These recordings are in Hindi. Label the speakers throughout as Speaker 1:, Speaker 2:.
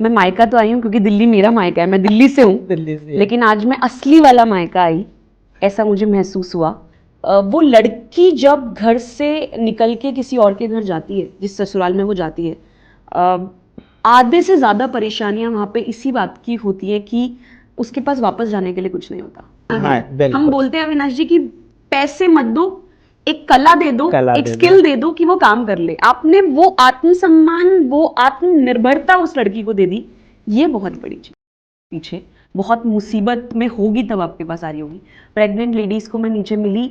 Speaker 1: मैं मायका तो आई हूँ क्योंकि दिल्ली मेरा मायका है, मैं दिल्ली से हूँ,
Speaker 2: दिल्ली से।
Speaker 1: लेकिन आज मैं असली वाला मायका आई, ऐसा मुझे महसूस हुआ। वो लड़की जब घर से निकल के किसी और के घर जाती है, जिस ससुराल में वो जाती है, आधे से ज़्यादा परेशानियां वहाँ पे इसी बात की होती है कि उसके पास वापस जाने के लिए कुछ नहीं होता।
Speaker 2: हाँ, बिल्कुल।
Speaker 1: हम बोलते हैं अविनाश जी कि पैसे मत दो, एक कला दे दो,
Speaker 2: कला
Speaker 1: एक
Speaker 2: दे दो।
Speaker 1: स्किल दे दो कि वो काम कर ले। आपने वो आत्मसम्मान, वो आत्मनिर्भरता उस लड़की को दे दी, ये बहुत बड़ी चीज। पीछे बहुत मुसीबत में होगी तब आपके पास आ रही होगी। प्रेग्नेंट लेडीज को मैं नीचे मिली,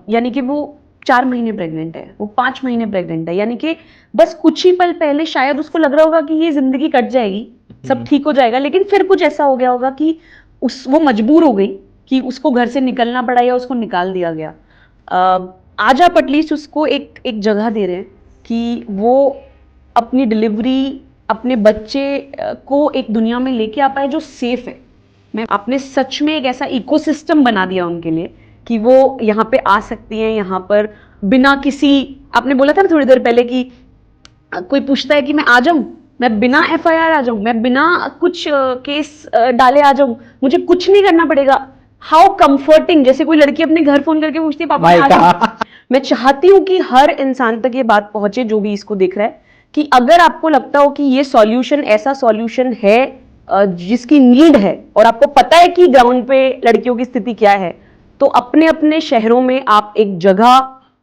Speaker 1: यानी कि वो 4 महीने प्रेग्नेंट है, वो 5 महीने प्रेग्नेंट है, यानी कि बस कुछ ही पल पहले शायद उसको लग रहा होगा कि ये जिंदगी कट जाएगी, सब ठीक हो जाएगा, लेकिन फिर कुछ ऐसा हो गया होगा कि वो मजबूर हो गई कि उसको घर से निकलना पड़ा या उसको निकाल दिया गया। आज आप एटलीस्ट उसको एक जगह दे रहे हैं कि वो अपनी डिलीवरी, अपने बच्चे को एक दुनिया में लेके आ पाए जो सेफ है। आपने सच में एक ऐसा इकोसिस्टम बना दिया उनके लिए कि वो यहाँ पे आ सकती हैं, यहाँ पर बिना किसी, आपने बोला था ना थोड़ी देर पहले कि कोई पूछता है कि मैं आ जाऊं, मैं बिना एफआईआर आ जाऊं, मैं बिना कुछ केस डाले आ जाऊं, मुझे कुछ नहीं करना पड़ेगा। How comforting. जैसे कोई लड़की अपने घर फोन करके पूछती है पापा मैं आ जाऊं। मैं चाहती हूं कि हर इंसान तक ये बात पहुंचे जो भी इसको देख रहा है, कि अगर आपको लगता हो कि ये सॉल्यूशन ऐसा सॉल्यूशन है जिसकी नीड है, और आपको पता है कि ग्राउंड पे लड़कियों की स्थिति क्या है, तो अपने अपने शहरों में आप एक जगह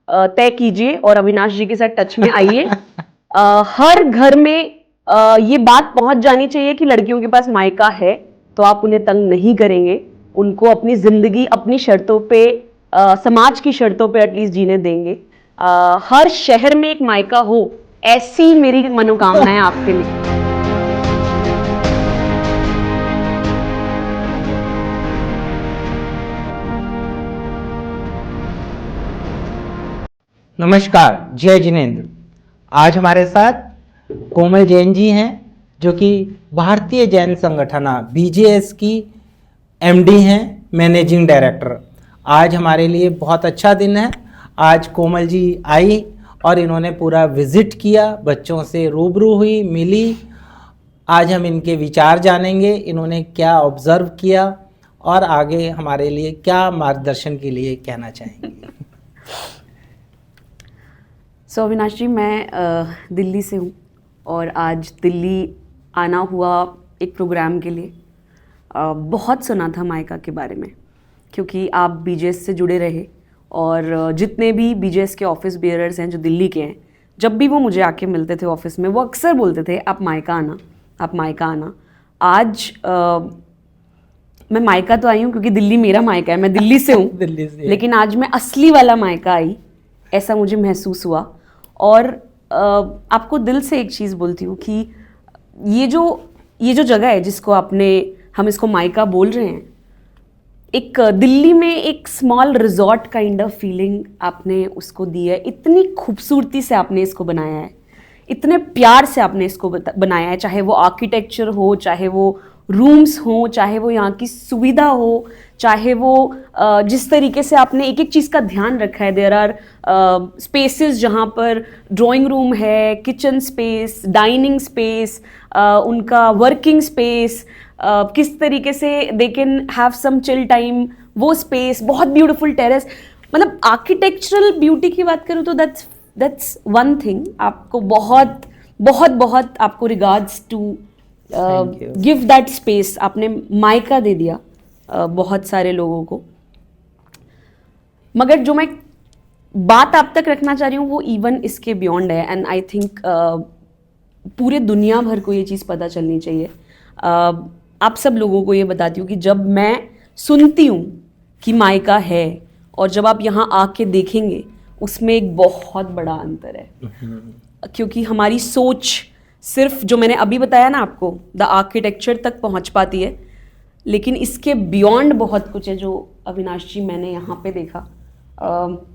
Speaker 1: तय कीजिए और अविनाश जी के साथ टच में आइए। हर घर में ये बात पहुंच जानी चाहिए कि लड़कियों के पास मायका है, तो आप उन्हें तंग नहीं करेंगे, उनको अपनी जिंदगी अपनी शर्तों पे, समाज की शर्तों पे एटलीस्ट जीने देंगे। हर शहर में एक मायका हो, ऐसी मेरी मनोकामना है आपके लिए।
Speaker 2: नमस्कार, जय जिनेंद्र। आज हमारे साथ कोमल जैन जी हैं, जो कि भारतीय जैन संगठन बीजेएस की एमडी हैं, मैनेजिंग डायरेक्टर। आज हमारे लिए बहुत अच्छा दिन है। आज कोमल जी आई और इन्होंने पूरा विजिट किया, बच्चों से रूबरू हुई, मिली। आज हम इनके विचार जानेंगे, इन्होंने क्या ऑब्जर्व किया और आगे हमारे लिए क्या मार्गदर्शन के लिए कहना चाहेंगे।
Speaker 1: सो अविनाश जी, मैं दिल्ली से हूँ और आज दिल्ली आना हुआ एक प्रोग्राम के लिए। बहुत सुना था मायका के बारे में, क्योंकि आप बीजेएस से जुड़े रहे, और जितने भी बीजेएस के ऑफिस बेयरर्स हैं जो दिल्ली के हैं, जब भी वो मुझे आके मिलते थे ऑफिस में, वो अक्सर बोलते थे आप मायका आना, आप मायका आना। आज मैं मायका तो आई हूँ क्योंकि दिल्ली मेरा मायका है, मैं दिल्ली से हूँ
Speaker 2: दिल्ली से।
Speaker 1: लेकिन आज मैं असली वाला मायका आई, ऐसा मुझे महसूस हुआ। और आपको दिल से एक चीज़ बोलती हूँ कि ये जो जगह है जिसको हम इसको मायका बोल रहे हैं, एक दिल्ली में एक small resort kind of feeling आपने उसको दी है। इतनी खूबसूरती से आपने इसको बनाया है, इतने प्यार से आपने इसको बनाया है, चाहे वो आर्किटेक्चर हो, चाहे वो रूम्स हो, चाहे वो यहाँ की सुविधा हो, चाहे वो जिस तरीके से आपने एक एक चीज़ का ध्यान रखा है। देयर आर स्पेसेस जहाँ पर ड्राइंग रूम है, किचन स्पेस, डाइनिंग स्पेस, उनका वर्किंग स्पेस, किस तरीके से they can have some chill time, वो स्पेस, बहुत ब्यूटीफुल टेरेस। मतलब आर्किटेक्चरल ब्यूटी की बात करूँ तो दैट्स वन थिंग। आपको बहुत बहुत बहुत आपको regards to give that space. आपने मायका दे दिया बहुत सारे लोगों को। मगर जो मैं बात आप तक रखना चाह रही हूँ वो इवन इसके बियॉन्ड है, एंड आई थिंक पूरे दुनिया भर को ये चीज़ पता चलनी चाहिए। आप सब लोगों को ये बताती हूँ कि जब मैं सुनती हूँ कि मायका है और जब आप यहाँ आके देखेंगे, उसमें एक बहुत बड़ा अंतर है। क्योंकि हमारी सोच सिर्फ जो मैंने अभी बताया ना आपको, द आर्किटेक्चर तक पहुँच पाती है, लेकिन इसके बियॉन्ड बहुत कुछ है जो अविनाश जी मैंने यहाँ पे देखा।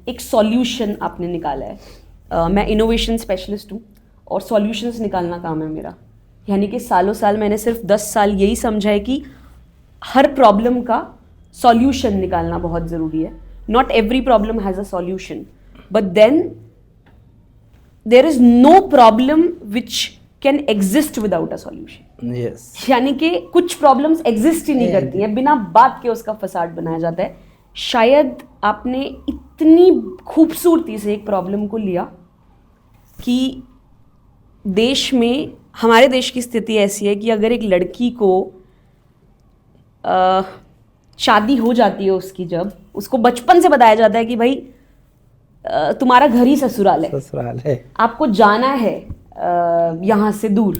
Speaker 1: एक सॉल्यूशन आपने निकाला है। मैं इनोवेशन स्पेशलिस्ट हूँ और सॉल्यूशंस निकालना काम है मेरा। यानी कि सालों साल मैंने सिर्फ 10 साल यही समझा है कि हर प्रॉब्लम का सॉल्यूशन निकालना बहुत ज़रूरी है। Not every problem has a solution, but then there is no problem which can exist without a solution.
Speaker 2: Yes,
Speaker 1: यानी कि कुछ प्रॉब्लम्स एग्जिस्ट ही नहीं करती हैं, बिना बात के उसका फसाड बनाया जाता है। शायद आपने इतनी खूबसूरती से एक प्रॉब्लम को लिया कि देश में, हमारे देश की स्थिति ऐसी है कि अगर एक लड़की को शादी हो जाती है उसकी, जब उसको बचपन से बताया जाता है कि भाई तुम्हारा घर ही ससुराल है,
Speaker 2: ससुराल है,
Speaker 1: आपको जाना है यहाँ से दूर।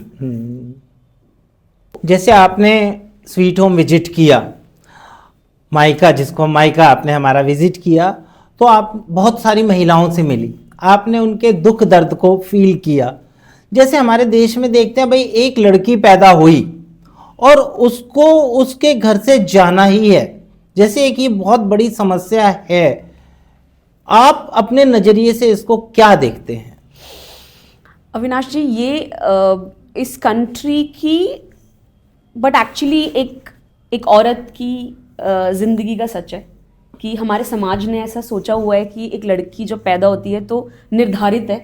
Speaker 2: जैसे आपने स्वीट होम विजिट किया, मायका, जिसको मायका आपने हमारा विजिट किया, तो आप बहुत सारी महिलाओं से मिली, आपने उनके दुख दर्द को फील किया। जैसे हमारे देश में देखते हैं भाई, एक लड़की पैदा हुई और उसको उसके घर से जाना ही है, जैसे एक ये बहुत बड़ी समस्या है। आप अपने नज़रिए से इसको क्या देखते हैं?
Speaker 1: अविनाश जी, ये इस कंट्री की, बट एक्चुअली एक औरत की जिंदगी का सच है कि हमारे समाज ने ऐसा सोचा हुआ है कि एक लड़की जब पैदा होती है तो निर्धारित है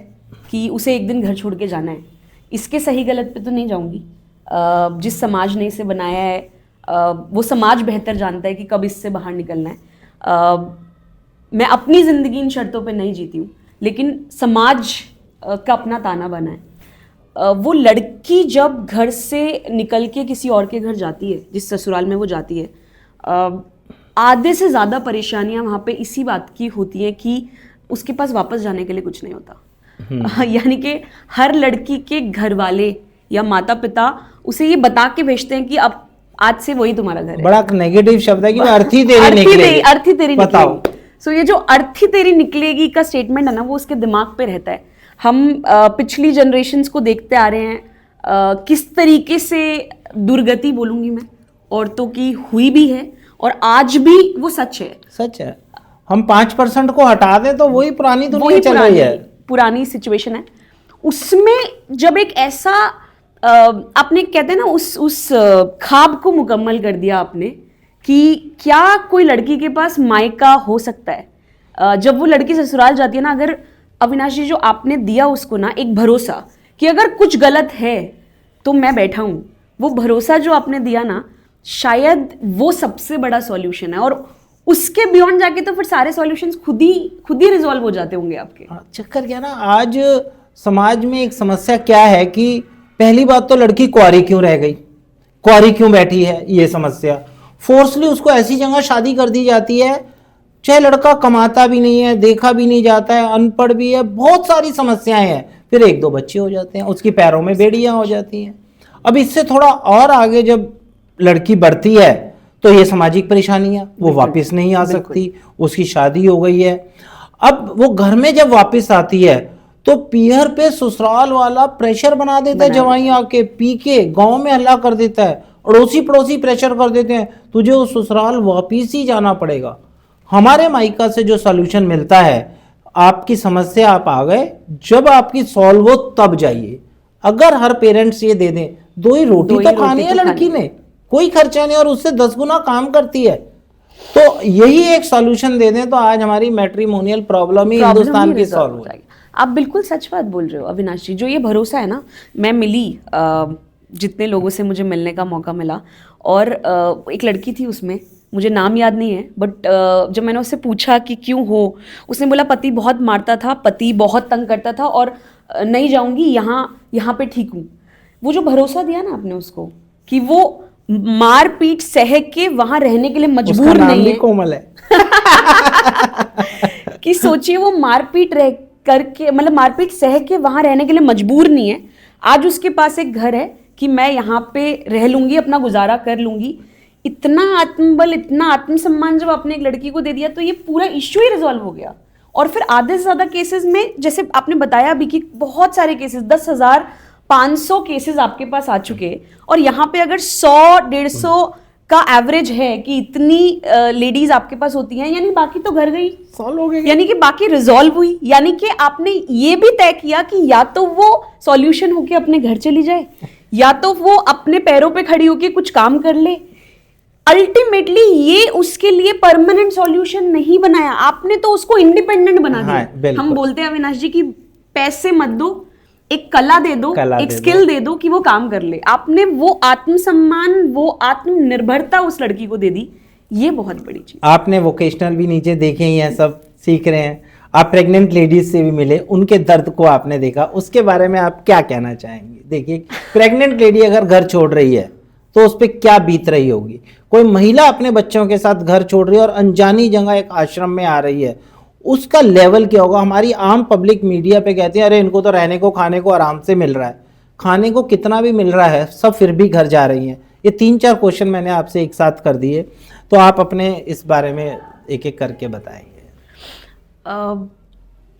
Speaker 1: कि उसे एक दिन घर छोड़ के जाना है। इसके सही गलत पे तो नहीं जाऊंगी, जिस समाज ने इसे बनाया है वो समाज बेहतर जानता है कि कब इससे बाहर निकलना है। मैं अपनी ज़िंदगी इन शर्तों पे नहीं जीती हूँ, लेकिन समाज का अपना ताना बना है। वो लड़की जब घर से निकल के किसी और के घर जाती है, जिस ससुराल में वो जाती है, आधे से ज़्यादा परेशानियाँ वहाँ पे इसी बात की होती हैं कि उसके पास वापस जाने के लिए कुछ नहीं होता। यानी कि हर लड़की के घर वाले या माता पिता उसे ये बता के भेजते हैं कि अब आज से वही तुम्हारा घर है।
Speaker 2: बड़ा नेगेटिव शब्द है कि अर्थी तेरी निकलेगी,
Speaker 1: अर्थी तेरी
Speaker 2: बताओ।
Speaker 1: निकलेगी। सो ये जो अर्थी तेरी निकलेगी का स्टेटमेंट है ना, वो उसके दिमाग पे रहता है। हम पिछली जनरेशन्स को देखते आ रहे हैं किस तरीके से दुर्गति, बोलूंगी मैं, औरतों की हुई भी है और आज भी वो सच है।
Speaker 2: सच है। हम 5% को हटा दें तो वही पुरानी दुनिया चल रही है,
Speaker 1: पुरानी सिचुएशन है। उसमें जब एक ऐसा आपने, कहते हैं ना, उस ख्वाब को मुकम्मल कर दिया आपने कि क्या कोई लड़की के पास मायका हो सकता है। जब वो लड़की ससुराल जाती है ना, अगर अविनाश जी जो आपने दिया उसको ना एक भरोसा कि अगर कुछ गलत है तो मैं बैठा हूं, वो भरोसा जो आपने दिया ना, शायद वो सबसे बड़ा सॉल्यूशन है। और उसके बियॉन्ड जाके तो फिर सारे सॉल्यूशंस खुद ही रिजॉल्व हो जाते होंगे आपके।
Speaker 2: चक्कर क्या ना, आज समाज में एक समस्या क्या है कि पहली बात तो लड़की कुंवारी क्यों रह गई, कुंवारी क्यों बैठी है, ये समस्या। फोर्सली उसको ऐसी जगह शादी कर दी जाती है, चाहे लड़का कमाता भी नहीं है, देखा भी नहीं जाता है, अनपढ़ भी है, बहुत सारी समस्याएं हैं। फिर 1-2 बच्चे हो जाते हैं, उसकी पैरों में बेड़ियां हो जाती हैं। अब इससे थोड़ा और आगे जब लड़की बढ़ती है तो ये सामाजिक परेशानियां, वो वापस नहीं आ सकती, उसकी शादी हो गई है। अब वो घर में जब वापस आती है तो पीहर पे ससुराल वाला प्रेशर बना देता है, जवाई आके पी के गाँव में हल्ला कर देता है, अड़ोसी पड़ोसी प्रेशर कर देते हैं, तुझे वो ससुराल वापिस ही जाना पड़ेगा। हमारे मायका से जो सॉल्यूशन मिलता है, आपकी समस्या आप आ गए, जब आपकी सॉल्व हो तब जाइए। अगर हर पेरेंट्स ये दे दें, 2 ही रोटी तो खानी है लड़की ने, कोई खर्चा नहीं, और उससे 10 गुना काम करती है, तो यही एक सॉल्यूशन दे दें तो आज हमारी मैट्रिमोनियल प्रॉब्लम ही हिंदुस्तान की सॉल्व हो जाएगी।
Speaker 1: आप बिल्कुल सच बात बोल रहे हो अविनाश जी। जो ये भरोसा है ना, मैं मिली जितने लोगों से मुझे मिलने का मौका मिला, और एक लड़की थी, उसमें मुझे नाम याद नहीं है, बट जब मैंने उससे पूछा कि क्यों हो, उसने बोला पति बहुत मारता था, पति बहुत तंग करता था, और नहीं जाऊंगी, यहाँ पे ठीक हूँ। वो जो भरोसा दिया ना आपने उसको कि वो मार पीट सह के वहां रहने के लिए मजबूर नहीं है,
Speaker 2: कोमल है।
Speaker 1: कि सोचिए वो मारपीट रह करके, मतलब मारपीट सह के वहां रहने के लिए मजबूर नहीं है। आज उसके पास एक घर है कि मैं यहाँ पे रह लूंगी, अपना गुजारा कर लूंगी। इतना आत्मबल, इतना आत्मसम्मान जब आपने एक लड़की को दे दिया तो ये पूरा इश्यू ही रिजॉल्व हो गया। और फिर आधे से ज़्यादा केसेस में, जैसे आपने बताया अभी कि बहुत सारे केसेस, 10,500 केसेस आपके पास आ चुके हैं, और यहाँ पे अगर 100-150 का एवरेज है कि इतनी लेडीज आपके पास होती हैं, यानी बाकी तो घर गई,
Speaker 2: सॉल्व हो गई,
Speaker 1: यानी कि बाकी रिजॉल्व हुई। यानी कि आपने ये भी तय किया कि या तो वो सॉल्यूशन होके अपने घर चली जाए, या तो वो अपने पैरों पे खड़ी होके कुछ काम कर ले। अल्टीमेटली ये उसके लिए परमानेंट सॉल्यूशन नहीं बनाया आपने, तो उसको इंडिपेंडेंट बना दिया। हम बोलते हैं अविनाश जी कि पैसे मत दो, एक कला दे दो, एक स्किल दे दो कि वो काम कर ले। आपने वो आत्मसम्मान, वो आत्मनिर्भरता उस लड़की को दे दी, ये बहुत बड़ी चीज।
Speaker 2: आपने वोकेशनल भी नीचे देखे ही हैं, सब सीख रहे हैं। आप प्रेग्नेंट लेडीज से भी मिले, उनके दर्द को आपने देखा, उसके बारे में आप क्या कहना चाहेंगे? देखिए, प्रेग्नेंट लेडी अगर घर छोड़ रही है तो उस पर क्या बीत रही होगी। कोई महिला अपने बच्चों के साथ घर छोड़ रही है और अनजानी जगह एक आश्रम में आ रही है, उसका लेवल क्या होगा। हमारी आम पब्लिक मीडिया पे कहती है अरे इनको तो रहने को खाने को आराम से मिल रहा है। खाने को कितना भी मिल रहा है, सब फिर भी घर जा रही हैं। ये 3-4 क्वेश्चन मैंने आपसे एक साथ कर दिए, तो आप अपने इस बारे में एक एक करके बताएंगे।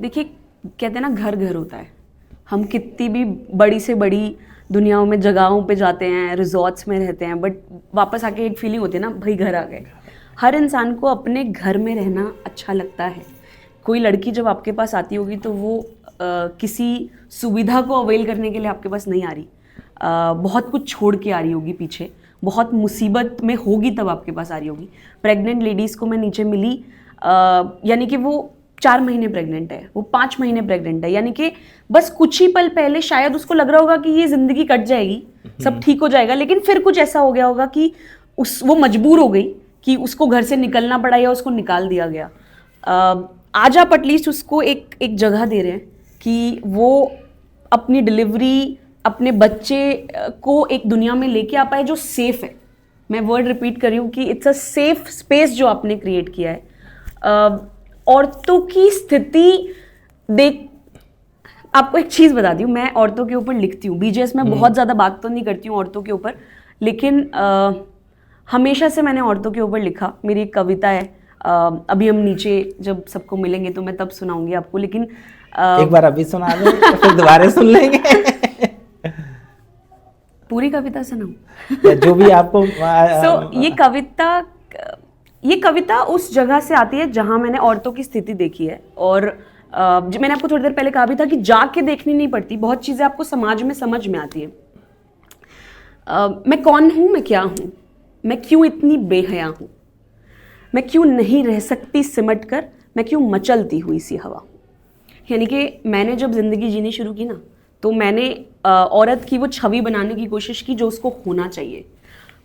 Speaker 1: देखिए, कहते हैं ना, घर घर होता है। हम कितनी भी बड़ी से बड़ी दुनियाओं में जगहों पे जाते हैं, रिजॉर्ट्स में रहते हैं, बट वापस आके एक फीलिंग होती है ना, भाई घर आ गए। हर इंसान को अपने घर में रहना अच्छा लगता है। कोई लड़की जब आपके पास आती होगी तो वो किसी सुविधा को अवेल करने के लिए आपके पास नहीं आ रही, बहुत कुछ छोड़ के आ रही होगी पीछे, बहुत मुसीबत में होगी तब आपके पास आ रही होगी। प्रेग्नेंट लेडीज़ को मैं नीचे मिली, यानी कि वो 4 महीने प्रेग्नेंट है, वो 5 महीने प्रेग्नेंट है, यानी कि बस कुछ ही पल पहले शायद उसको लग रहा होगा कि ये ज़िंदगी कट जाएगी, सब ठीक हो जाएगा, लेकिन फिर कुछ ऐसा हो गया होगा कि वो मजबूर हो गई कि उसको घर से निकलना पड़ा या उसको निकाल दिया गया। आज आप एटलीस्ट उसको एक जगह दे रहे हैं कि वो अपनी डिलीवरी, अपने बच्चे को एक दुनिया में लेके आ पाए जो सेफ है। मैं वर्ड रिपीट कर रही हूँ कि इट्स अ सेफ स्पेस जो आपने क्रिएट किया है। औरतों की स्थिति देख, आपको एक चीज़ बताती हूँ, मैं औरतों के ऊपर लिखती हूँ, बीजेएस में बहुत ज़्यादा बात तो नहीं करती हूँ औरतों के ऊपर, लेकिन हमेशा से मैंने औरतों के ऊपर लिखा। मेरी एक कविता है, अभी हम नीचे जब सबको मिलेंगे तो मैं तब सुनाऊंगी आपको, लेकिन
Speaker 2: एक बार अभी सुना दो फिर दोबारा सुन लेंगे।
Speaker 1: पूरी कविता सुनाऊं?
Speaker 2: जो भी आपको
Speaker 1: ये कविता उस जगह से आती है जहां मैंने औरतों की स्थिति देखी है। और मैंने आपको थोड़ी देर पहले कहा भी था कि जाके देखनी नहीं पड़ती, बहुत चीज़ें आपको समाज में समझ में आती है। मैं कौन हूँ, मैं क्या हूँ, मैं क्यों इतनी बेहया हूँ, मैं क्यों नहीं रह सकती सिमट कर, मैं क्यों मचलती हुई सी हवा हूँ। यानी कि मैंने जब ज़िंदगी जीनी शुरू की ना, तो मैंने औरत की वो छवि बनाने की कोशिश की जो उसको होना चाहिए।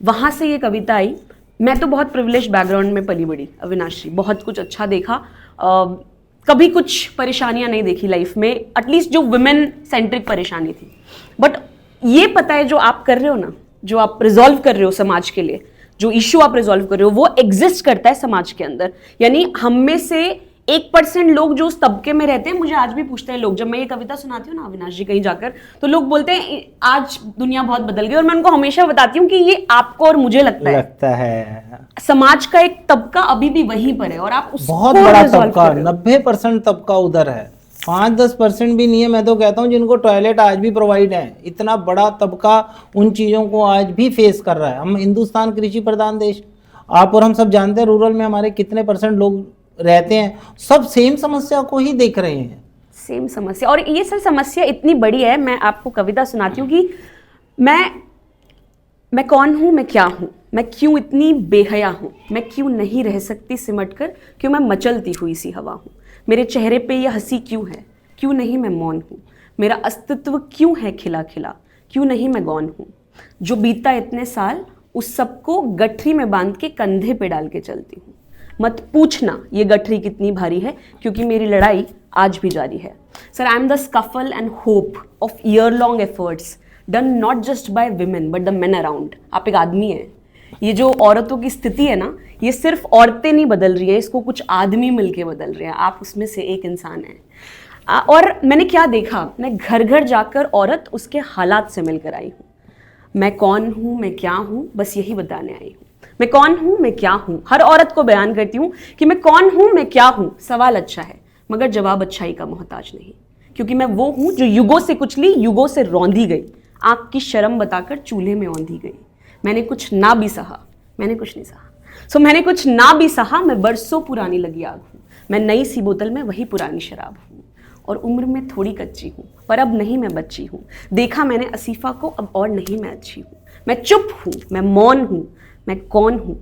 Speaker 1: वहाँ से ये कविता आई। मैं तो बहुत प्रिविलेज बैकग्राउंड में पली बड़ी अविनाशी, बहुत कुछ अच्छा देखा, कभी कुछ परेशानियाँ नहीं देखी लाइफ में, एटलीस्ट जो वुमेन सेंट्रिक परेशानी थी। बट ये पता है जो आप कर रहे हो ना, जो आप रिजॉल्व कर रहे हो समाज के लिए, जो इशू आप रिजॉल्व कर रहे हो, वो एग्जिस्ट करता है समाज के अंदर। यानी हम में से 1% लोग जो उस तबके में रहते हैं, मुझे आज भी पूछते हैं लोग, जब मैं ये कविता सुनाती हूँ ना अविनाश जी कहीं जाकर, तो लोग बोलते हैं आज दुनिया बहुत बदल गई। और मैं उनको हमेशा बताती हूँ कि ये आपको और मुझे लगता है समाज का एक तबका अभी भी वहीं पर है और आप उसको
Speaker 2: बहुत बड़ा तबका, 90% तबका उधर है, 5-10% भी नहीं है। मैं तो कहता हूँ जिनको टॉयलेट आज भी प्रोवाइड है, इतना बड़ा तबका उन चीज़ों को आज भी फेस कर रहा है। हम हिंदुस्तान कृषि प्रधान देश, आप और हम सब जानते हैं रूरल में हमारे कितने % लोग रहते हैं, सब सेम समस्या को ही देख रहे हैं,
Speaker 1: सेम समस्या। और ये सर समस्या इतनी बड़ी है, मैं आपको कविता सुनाती हूँ कि मैं कौन हूँ, मैं क्या हूँ, मैं क्यों इतनी बेहया हूँ, मैं क्यों नहीं रह सकती सिमट कर, क्यों मैं मचलती हुई सी हवा हूँ, मेरे चेहरे पे ये हंसी क्यों है, क्यों नहीं मैं मौन हूँ, मेरा अस्तित्व क्यों है खिला खिला, क्यों नहीं मैं गौन हूँ, जो बीता इतने साल उस सबको गठरी में बांध के कंधे पे डाल के चलती हूँ। मत पूछना ये गठरी कितनी भारी है, क्योंकि मेरी लड़ाई आज भी जारी है। Sir, I am the scuffle and hope of year long efforts done not just by women but the main around. आप एक आदमी हैं। ये जो औरतों की स्थिति है ना, ये सिर्फ औरतें नहीं बदल रही हैं, इसको कुछ आदमी मिलके बदल रहे हैं। आप उसमें से एक इंसान हैं। और मैंने क्या देखा, मैं घर घर जाकर औरत उसके हालात से मिलकर आई हूँ। मैं कौन हूँ, मैं क्या हूँ, बस यही बताने आई हूँ। मैं कौन हूँ, मैं क्या हूँ, हर औरत को बयान करती हूँ कि मैं कौन हूँ, मैं क्या हूँ। सवाल अच्छा है मगर जवाब अच्छाई का मोहताज नहीं, क्योंकि मैं वो हूँ जो युगों से कुचली, युगों से रौंदी गई, आँख की शर्म बताकर चूल्हे में औंधी गई। मैंने कुछ ना भी सहा, मैंने कुछ नहीं सहा, मैंने कुछ ना भी सहा, मैं बरसों पुरानी लगी आग हूँ। मैं नई सी बोतल में वही पुरानी शराब हूँ, और उम्र में थोड़ी कच्ची हूँ, पर अब नहीं मैं बच्ची हूँ। देखा मैंने असीफा को, अब और नहीं मैं अच्छी हूँ। मैं चुप हूँ, मैं मौन हूँ, मैं कौन हूँ।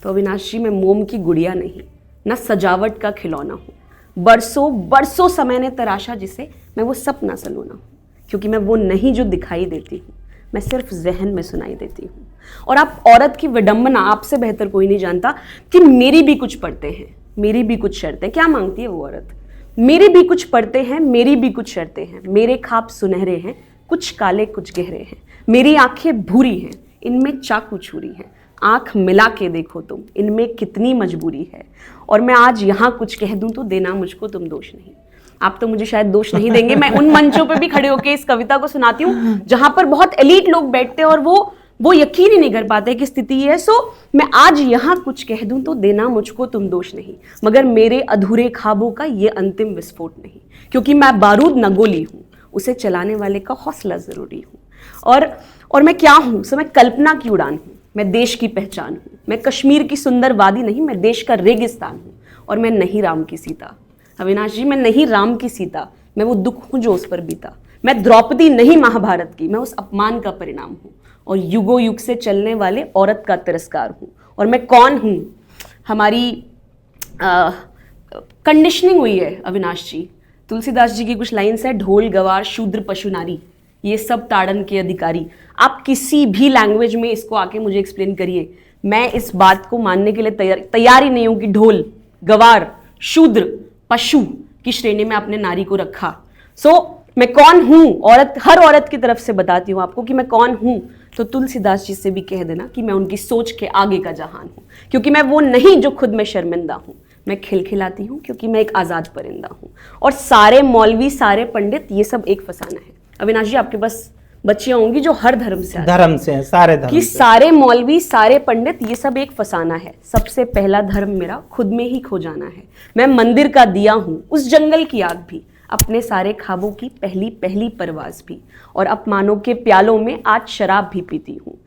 Speaker 1: तो अविनाश जी, मैं मोम की गुड़िया नहीं, न सजावट का खिलौना हूँ। बरसों बरसों समय ने तराशा जिसे, मैं वो सपना सलोना हूँ। क्योंकि मैं वो नहीं जो दिखाई देती हूँ, मैं सिर्फ जहन में सुनाई देती हूँ। और आप औरत की विडंबना आपसे बेहतर कोई नहीं जानता कि मेरी भी कुछ पड़ते हैं, मेरी भी कुछ शर्तें। क्या मांगती है वो औरत? मेरी भी कुछ पड़ते हैं, मेरी भी कुछ शर्तें हैं, मेरे ख्वाब सुनहरे हैं, कुछ काले कुछ गहरे हैं, मेरी आंखें भूरी हैं, इनमें चाकू छुरी है, आंख मिला के देखो तुम, इनमें कितनी मजबूरी है, और मैं आज यहाँ कुछ कह दूं तो देना मुझको तुम दोष नहीं। आप तो मुझे शायद दोष नहीं देंगे, मैं उन मंचों पे भी खड़े होकर इस कविता को सुनाती हूँ जहां पर बहुत एलीट लोग बैठते हैं और वो यकीन ही नहीं कर पाते कि स्थिति है। सो मैं आज यहाँ कुछ कह दूं तो देना मुझको तुम दोष नहीं, मगर मेरे अधूरे ख्वाबों का ये अंतिम विस्फोट नहीं, क्योंकि मैं बारूद न गोली हूँ, उसे चलाने वाले का हौसला जरूरी हूँ। और मैं क्या हूँ? सो मैं कल्पना की उड़ान हूँ, मैं देश की पहचान हूँ, मैं कश्मीर की सुंदर वादी नहीं, मैं देश का रेगिस्तान हूँ, और मैं नहीं राम की सीता। अविनाश जी, मैं नहीं राम की सीता, मैं वो दुख हूँ जो उस पर बीता। मैं द्रौपदी नहीं महाभारत की, मैं उस अपमान का परिणाम हूँ, और युगों युग से चलने वाले औरत का तिरस्कार हूँ। और मैं कौन हूँ? हमारी कंडीशनिंग हुई है अविनाश जी। तुलसीदास जी की कुछ लाइन्स है, ढोल गवार शूद्र पशु नारी, ये सब ताड़न के अधिकारी। आप किसी भी लैंग्वेज में इसको आके मुझे एक्सप्लेन करिए, मैं इस बात को मानने के लिए तैयार ही नहीं हूं कि ढोल गवार शूद्र पशु की श्रेणी में आपने नारी को रखा। मैं कौन हूं? हर औरत की तरफ से बताती हूं आपको कि मैं कौन हूं। तो तुलसीदास जी से भी कह देना कि मैं उनकी सोच के आगे का जहान हूं, क्योंकि मैं वो नहीं जो खुद में शर्मिंदा हूं। मैं खिलखिलाती हूं क्योंकि मैं एक आजाद परिंदा हूं। और सारे मौलवी, सारे पंडित, ये सब एक फसाना है। अविनाश जी, आपके पास बच्चियां होंगी जो हर धर्म से
Speaker 2: हैं, सारे धर्म
Speaker 1: कि सारे मौलवी, सारे पंडित, ये सब एक फसाना है। सबसे पहला धर्म मेरा खुद में ही खो जाना है। मैं मंदिर का दिया हूं, उस जंगल की आग भी, अपने सारे ख्वाबों की पहली पहली परवाज भी, और अपमानों के प्यालों में आज शराब भी पीती हूँ।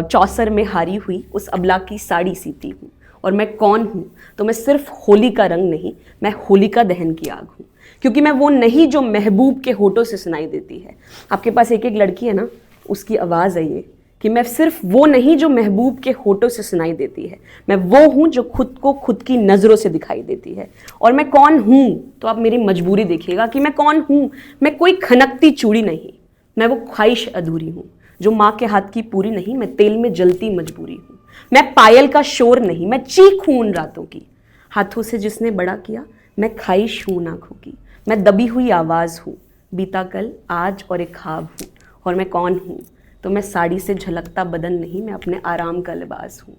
Speaker 1: चौसर में हारी हुई उस अबला की साड़ी सीती हूँ। और मैं कौन हूँ? तो मैं सिर्फ होली का रंग नहीं, मैं होलिका दहन की आग हूँ, क्योंकि मैं वो नहीं जो महबूब के होठों से सुनाई देती है। आपके पास एक एक लड़की है ना, उसकी आवाज़ है ये कि मैं सिर्फ वो नहीं जो महबूब के होठों से सुनाई देती है, मैं वो हूँ जो खुद को खुद की नज़रों से दिखाई देती है। और मैं कौन हूँ? तो आप मेरी मजबूरी देखिएगा कि मैं कौन हूँ। मैं कोई खनकती चूड़ी नहीं, मैं वो ख्वाहिश अधूरी हूँ जो माँ के हाथ की पूरी नहीं, मैं तेल में जलती मजबूरी हूँ। मैं पायल का शोर नहीं, मैं चीख हूँ उन रातों की, हाथों से जिसने बड़ा किया, मैं ख्वाहिश हूँ आँखों की, मैं दबी हुई आवाज़ हूँ, बीता कल आज और एक ख्वाब हूँ। और मैं कौन हूँ? तो मैं साड़ी से झलकता बदन नहीं, मैं अपने आराम का लिबास हूँ।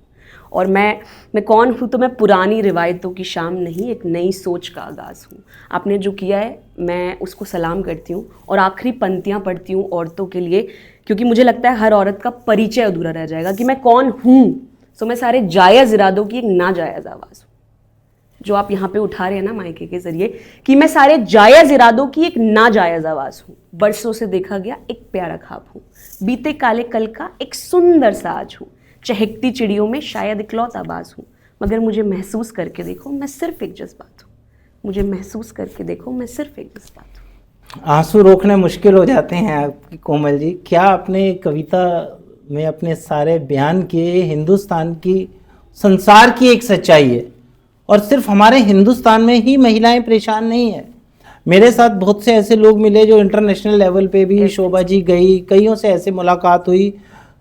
Speaker 1: और मैं कौन हूँ? तो मैं पुरानी रिवायतों की शाम नहीं, एक नई सोच का आगाज़ हूँ। आपने जो किया है मैं उसको सलाम करती हूँ, और आखिरी पंक्तियाँ पढ़ती हूँ औरतों के लिए, क्योंकि मुझे लगता है हर औरत का परिचय अधूरा रह जाएगा कि मैं कौन हूँ। मैं सारे जायज़ इरादों की एक नाजायज़ आवाज़ हूँ, जो आप यहाँ पे उठा रहे हैं ना मायके के जरिए, कि मैं सारे जायज़ इरादों की एक नाजायज़ आवाज़ हूँ। बरसों से देखा गया एक प्यारा ख्वाब हूँ, बीते काले कल का एक सुंदर सा आज हूँ, चहकती चिड़ियों में शायद इकलौता बाज हूँ, मगर मुझे महसूस करके देखो मैं सिर्फ एक जज्बात हूँ। मुझे महसूस करके देखो मैं सिर्फ एक जज्बात हूँ।
Speaker 2: आंसू रोकने मुश्किल हो जाते हैं आपकी कोमल जी। क्या आपने कविता में अपने सारे बयान किए हिंदुस्तान की, संसार की एक सच्चाई है, और सिर्फ हमारे हिंदुस्तान में ही महिलाएं परेशान नहीं है। मेरे साथ बहुत से ऐसे लोग मिले जो इंटरनेशनल लेवल पे भी, शोभा जी गई, कईयों से ऐसे मुलाकात हुई,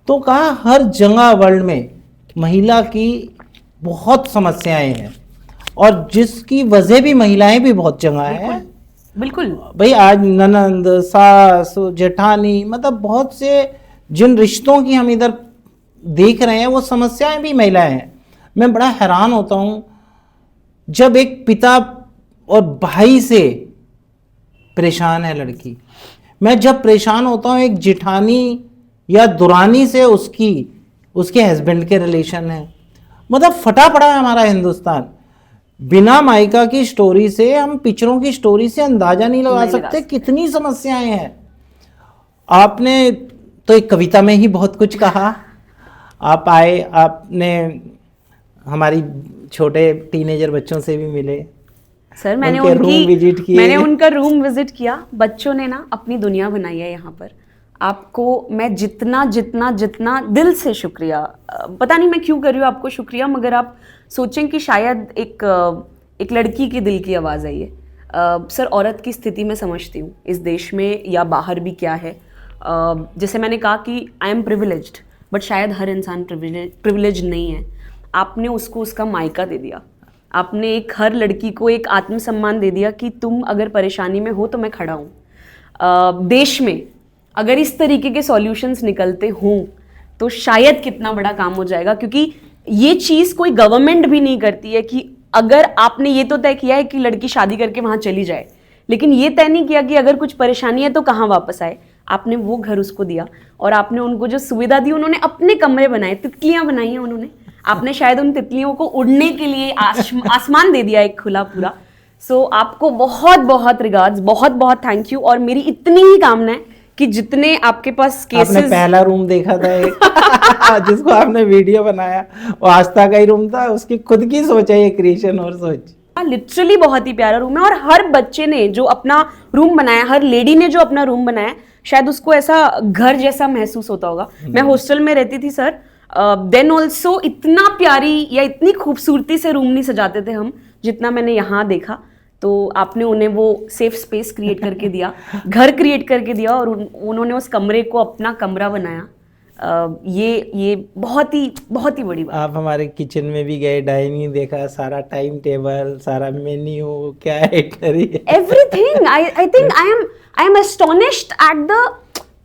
Speaker 2: तो कहा हर जगह वर्ल्ड में महिला की बहुत समस्याएं हैं, और जिसकी वजह भी महिलाएं भी बहुत जगह हैं।
Speaker 1: बिल्कुल
Speaker 2: भाई, आज ननंद, सास, जेठानी, मतलब बहुत से जिन रिश्तों की हम इधर देख रहे हैं वो समस्याएं भी महिलाएं हैं। मैं बड़ा हैरान होता हूं जब एक पिता और भाई से परेशान है लड़की, मैं जब परेशान होता हूं एक जेठानी या दुरानी से उसके हस्बैंड के रिलेशन है। मतलब फटा पड़ा है हमारा हिंदुस्तान। बिना मायका की स्टोरी से, हम पिक्चरों की स्टोरी से अंदाजा नहीं लगा सकते कितनी समस्याएं हैं। आपने तो एक कविता में ही बहुत कुछ कहा। आप आए, आपने हमारी छोटे टीनेजर बच्चों से भी मिले।
Speaker 1: सर, मैंने उनका रूम विजिट किया। बच्चों ने ना अपनी दुनिया बनाई है यहाँ पर। आपको मैं जितना जितना जितना दिल से शुक्रिया, पता नहीं मैं क्यों कर रही हूँ आपको शुक्रिया, मगर आप सोचें कि शायद एक लड़की के दिल की आवाज़ है ये। सर औरत की स्थिति मैं समझती हूँ इस देश में या बाहर भी क्या है। जैसे मैंने कहा कि आई एम प्रिविलेज्ड, बट शायद हर इंसान प्रिविलेज नहीं है। आपने उसको उसका मायका दे दिया, आपने एक हर लड़की को एक आत्मसम्मान दे दिया कि तुम अगर परेशानी में हो तो मैं खड़ा हूँ। देश में अगर इस तरीके के सॉल्यूशंस निकलते हों तो शायद कितना बड़ा काम हो जाएगा, क्योंकि ये चीज़ कोई गवर्नमेंट भी नहीं करती है कि अगर आपने ये तो तय किया है कि लड़की शादी करके वहाँ चली जाए, लेकिन ये तय नहीं किया कि अगर कुछ परेशानी है तो कहाँ वापस आए। आपने वो घर उसको दिया और आपने उनको जो सुविधा दी, उन्होंने अपने कमरे बनाए, तितलियाँ बनाई हैं उन्होंने, आपने शायद उन तितलियों को उड़ने के लिए आसमान दे दिया एक खुला पूरा। सो आपको बहुत बहुत रिगार्ड्स, बहुत बहुत थैंक यू। और मेरी इतनी ही कामना है कि जितने आपके पास केसेस,
Speaker 2: आपने पहला रूम देखा था एक जिसको आपने वीडियो बनाया, वो आस्था का ही रूम था, उसकी खुद की सोच है ये क्रिएशन और सोच।
Speaker 1: लिटरली बहुत ही प्यारा रूम है। और हर बच्चे ने जो अपना रूम बनाया, हर लेडी ने जो अपना रूम बनाया, शायद उसको ऐसा घर जैसा महसूस होता होगा। मैं हॉस्टल में रहती थी सर, देन ऑल्सो इतना प्यारी या इतनी खूबसूरती से रूम नहीं सजाते थे हम जितना मैंने यहाँ देखा। तो आपने उन्हें वो सेफ स्पेस क्रिएट करके दिया, घर क्रिएट करके दिया, और उन्होंने उस कमरे को अपना कमरा बनाया। ये बहुत ही बड़ी बात।
Speaker 2: आप हमारे किचन में भी गए, डाइनिंग देखा, सारा टाइम टेबल, सारा मेन्यू, क्या है
Speaker 1: everything. I think I am astonished at the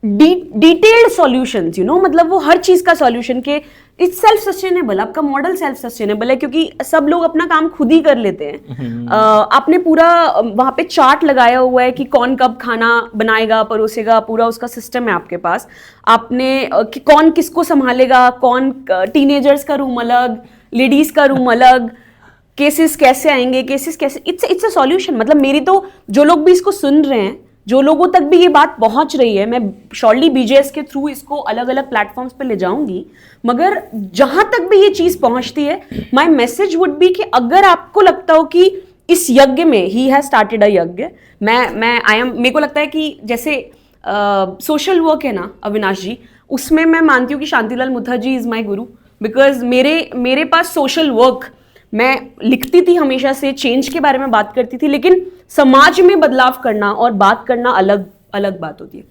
Speaker 1: detailed solutions, you know, मतलब वो हर चीज का सॉल्यूशन के इट्स सेल्फ सस्टेनेबल। आपका मॉडल सेल्फ सस्टेनेबल है क्योंकि सब लोग अपना काम खुद ही कर लेते हैं। आपने पूरा वहां पे चार्ट लगाया हुआ है कि कौन कब खाना बनाएगा, परोसेगा, पूरा उसका सिस्टम है आपके पास। आपने कि कौन किसको संभालेगा, कौन टीनेजर्स का रूम अलग, लेडीज का रूम अलग, केसेस कैसे आएंगे, केसेस कैसे, इट्स अ सॉल्यूशन। मतलब मेरी तो, जो लोग भी इसको सुन रहे हैं, जो लोगों तक भी ये बात पहुंच रही है, मैं शॉर्टली बीजेएस के थ्रू इसको अलग अलग प्लेटफॉर्म्स पे ले जाऊंगी, मगर जहां तक भी ये चीज पहुंचती है, माय मैसेज वुड बी कि अगर आपको लगता हो कि इस यज्ञ में ही हैज स्टार्टेड अ यज्ञ, मेरे को लगता है कि जैसे सोशल वर्क है ना अविनाश जी, उसमें मैं मानती हूँ कि शांतिलाल मुथा जी इज माई गुरु, बिकॉज मेरे पास सोशल वर्क, मैं लिखती थी हमेशा से, चेंज के बारे में बात करती थी, लेकिन समाज में बदलाव करना और बात करना अलग अलग बात होती है।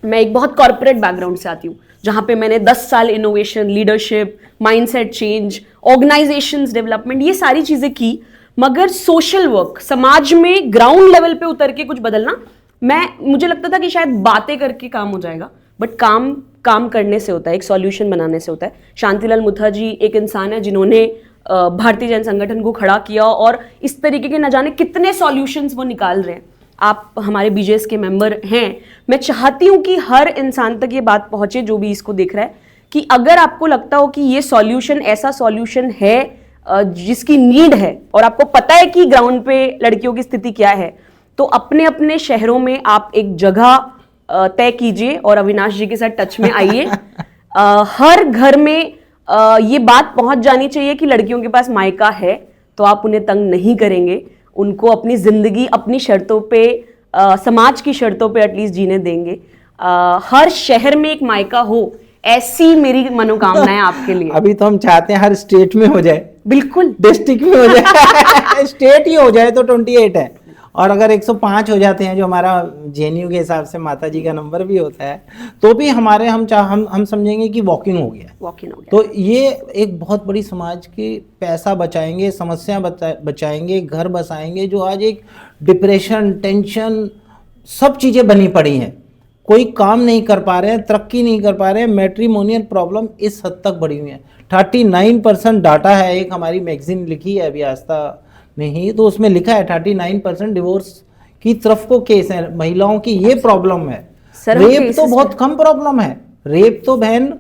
Speaker 1: मैं एक बहुत कॉर्पोरेट बैकग्राउंड से आती हूँ, जहाँ पे मैंने 10 साल innovation, leadership, mindset change, organisations development, ये सारी चीजें की, मगर सोशल वर्क, समाज में ग्राउंड लेवल पे उतर के कुछ बदलना, मुझे लगता था कि शायद बातें करके काम हो जाएगा, बट काम करने से होता है, एक सॉल्यूशन बनाने से होता है। शांतिलाल मुथा जी एक इंसान है जिन्होंने भारतीय जन संगठन को खड़ा किया, और इस तरीके के न जाने कितने सॉल्यूशंस वो निकाल रहे हैं। आप हमारे बीजेएस के मेंबर हैं, मैं चाहती हूं कि हर इंसान तक ये बात पहुंचे जो भी इसको देख रहा है, कि अगर आपको लगता हो कि ये सॉल्यूशन ऐसा सॉल्यूशन है जिसकी नीड है, और आपको पता है कि ग्राउंड पे लड़कियों की स्थिति क्या है, तो अपने अपने शहरों में आप एक जगह तय कीजिए और अविनाश जी के साथ टच में आइए। हर घर में ये बात पहुंच जानी चाहिए कि लड़कियों के पास मायका है, तो आप उन्हें तंग नहीं करेंगे, उनको अपनी जिंदगी अपनी शर्तों पे, समाज की शर्तों पे एटलीस्ट जीने देंगे। हर शहर में एक मायका हो, ऐसी मेरी मनोकामना है आपके लिए।
Speaker 2: अभी तो हम चाहते हैं हर स्टेट में हो जाए,
Speaker 1: बिल्कुल
Speaker 2: डिस्ट्रिक्ट में हो जाए स्टेट ही हो जाए तो 28 है, और अगर 105 हो जाते हैं जो हमारा जेएनयू के हिसाब से माता जी का नंबर भी होता है, तो भी हमारे हम समझेंगे कि वॉकिंग हो गया। तो ये एक बहुत बड़ी समाज की पैसा बचाएंगे, समस्या बचाएंगे, घर बसाएंगे, जो आज एक डिप्रेशन, टेंशन, सब चीज़ें बनी पड़ी हैं, कोई काम नहीं कर पा रहे हैं, तरक्की नहीं कर पा रहे हैं, मैट्रिमोनियल प्रॉब्लम इस हद तक बढ़ी हुई है। 39% डाटा है, एक हमारी मैगजीन लिखी है अभी आस्था नहीं, तो उसमें लिखा है 39% डिवोर्स की तरफ को केस है, महिलाओं की ये प्रॉब्लम है। रेप तो बहुत कम प्रॉब्लम है, रेप तो बहन